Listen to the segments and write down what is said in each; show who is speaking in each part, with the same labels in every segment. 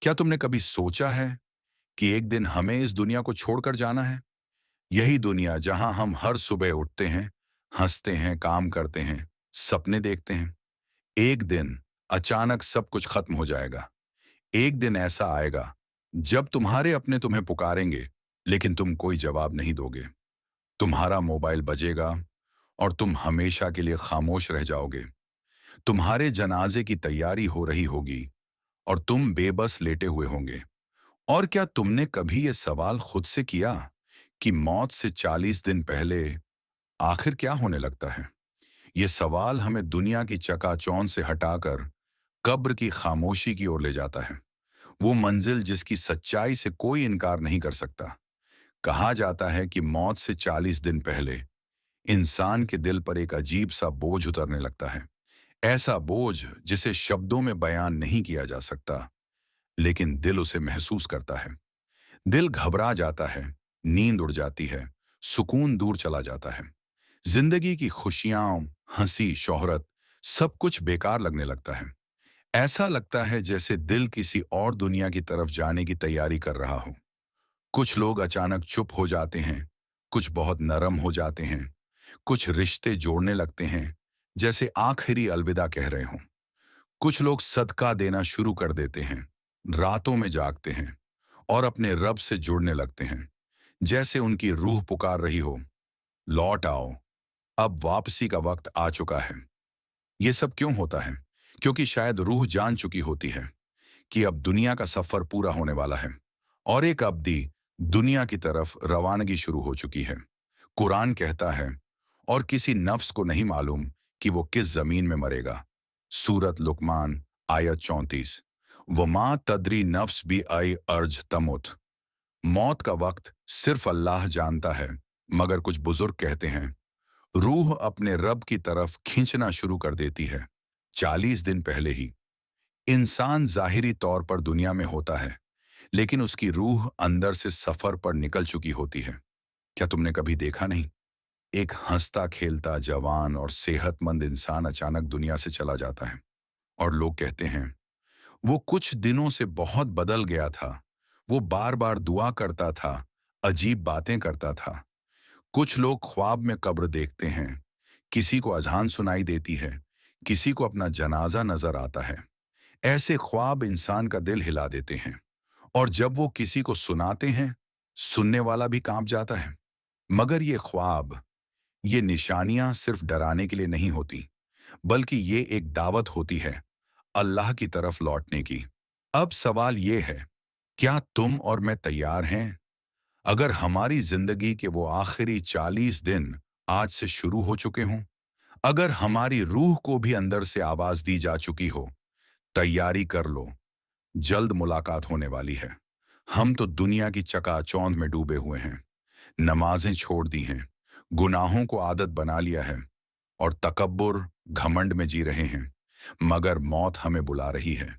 Speaker 1: क्या तुमने कभी सोचा है कि एक दिन हमें इस दुनिया को छोड़कर जाना है? यही दुनिया जहां हम हर सुबह उठते हैं, हंसते हैं, काम करते हैं, सपने देखते हैं। एक दिन अचानक सब कुछ खत्म हो जाएगा। एक दिन ऐसा आएगा जब तुम्हारे अपने तुम्हें पुकारेंगे, लेकिन तुम कोई जवाब नहीं दोगे। तुम्हारा मोबाइल बजेगा और तुम हमेशा के लिए खामोश रह जाओगे। तुम्हारे जनाजे की तैयारी हो रही होगी और तुम बेबस लेटे हुए होंगे। और क्या तुमने कभी ये सवाल खुद से किया कि मौत से 40 दिन पहले आखिर क्या होने लगता है? ये सवाल हमें दुनिया की चकाचौंध से हटाकर कब्र की खामोशी की ओर ले जाता है। वो मंजिल जिसकी सच्चाई से कोई इनकार नहीं कर सकता। कहा जाता है कि मौत से 40 दिन पहले इंसान के दिल पर एक अजीब सा बोझ उतरने लगता है। ऐसा बोझ जिसे शब्दों में बयान नहीं किया जा सकता, लेकिन दिल उसे महसूस करता है। दिल घबरा जाता है, नींद उड़ जाती है, सुकून दूर चला जाता है। जिंदगी की खुशियां, हंसी, शोहरत, सब कुछ बेकार लगने लगता है। ऐसा लगता है जैसे दिल किसी और दुनिया की तरफ जाने की तैयारी कर रहा हो। कुछ लोग अचानक चुप हो जाते हैं, कुछ बहुत नरम हो जाते हैं, कुछ रिश्ते जोड़ने लगते हैं जैसे आखिरी अलविदा कह रहे हों। कुछ लोग सदका देना शुरू कर देते हैं, रातों में जागते हैं और अपने रब से जुड़ने लगते हैं, जैसे उनकी रूह पुकार रही हो, लौट आओ, अब वापसी का वक्त आ चुका है। ये सब क्यों होता है? क्योंकि शायद रूह जान चुकी होती है कि अब दुनिया का सफर पूरा होने वाला है और एक अब्दी दुनिया की तरफ रवानगी शुरू हो चुकी है। कुरान कहता है, और किसी नफ्स को नहीं मालूम कि वो किस जमीन में मरेगा। सूरत लुकमान आयत 34। वमा तदरी नफ्स भी आई अर्ज तमुत। मौत का वक्त सिर्फ अल्लाह जानता है, मगर कुछ बुजुर्ग कहते हैं रूह अपने रब की तरफ खींचना शुरू कर देती है 40 दिन पहले ही। इंसान जाहिरी तौर पर दुनिया में होता है, लेकिन उसकी रूह अंदर से सफर पर निकल चुकी होती है। क्या तुमने कभी देखा नहीं, एक हंसता खेलता जवान और सेहतमंद इंसान अचानक दुनिया से चला जाता है और लोग कहते हैं वो कुछ दिनों से बहुत बदल गया था, वो बार बार दुआ करता था, अजीब बातें करता था। कुछ लोग ख्वाब में कब्र देखते हैं, किसी को अजान सुनाई देती है, किसी को अपना जनाजा नजर आता है। ऐसे ख्वाब इंसान का दिल हिला देते हैं, और जब वो किसी को सुनाते हैं, सुनने वाला भी कांप जाता है। मगर ये ख्वाब, ये निशानियां सिर्फ डराने के लिए नहीं होती, बल्कि ये एक दावत होती है अल्लाह की तरफ लौटने की। अब सवाल ये है, क्या तुम और मैं तैयार हैं? अगर हमारी जिंदगी के वो आखिरी 40 दिन आज से शुरू हो चुके हों, अगर हमारी रूह को भी अंदर से आवाज दी जा चुकी हो, तैयारी कर लो, जल्द मुलाकात होने वाली है। हम तो दुनिया की चकाचौंध में डूबे हुए हैं, नमाजें छोड़ दी हैं, गुनाहों को आदत बना लिया है और तकब्बुर, घमंड में जी रहे हैं। मगर मौत हमें बुला रही है,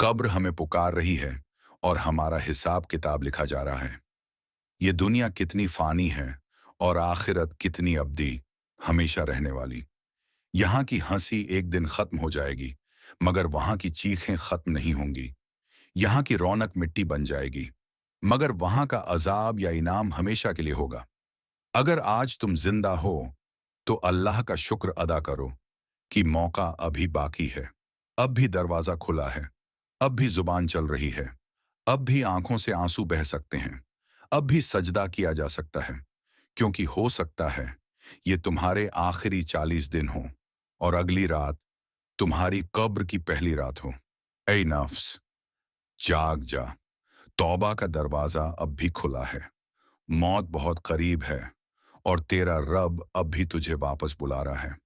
Speaker 1: कब्र हमें पुकार रही है और हमारा हिसाब किताब लिखा जा रहा है। ये दुनिया कितनी फानी है और आखिरत कितनी अब्दी, हमेशा रहने वाली। यहाँ की हंसी एक दिन खत्म हो जाएगी, मगर वहाँ की चीखें खत्म नहीं होंगी। यहाँ की रौनक मिट्टी बन जाएगी, मगर वहाँ का अजाब या इनाम हमेशा के लिए होगा। अगर आज तुम जिंदा हो, तो अल्लाह का शुक्र अदा करो कि मौका अभी बाकी है। अब भी दरवाजा खुला है, अब भी जुबान चल रही है, अब भी आंखों से आंसू बह सकते हैं, अब भी सजदा किया जा सकता है, क्योंकि हो सकता है ये तुम्हारे आखिरी 40 दिन हो और अगली रात तुम्हारी कब्र की पहली रात हो। ऐ नफ्स, जाग जा, तौबा का दरवाजा अब भी खुला है। मौत बहुत करीब है और तेरा रब अब भी तुझे वापस बुला रहा है।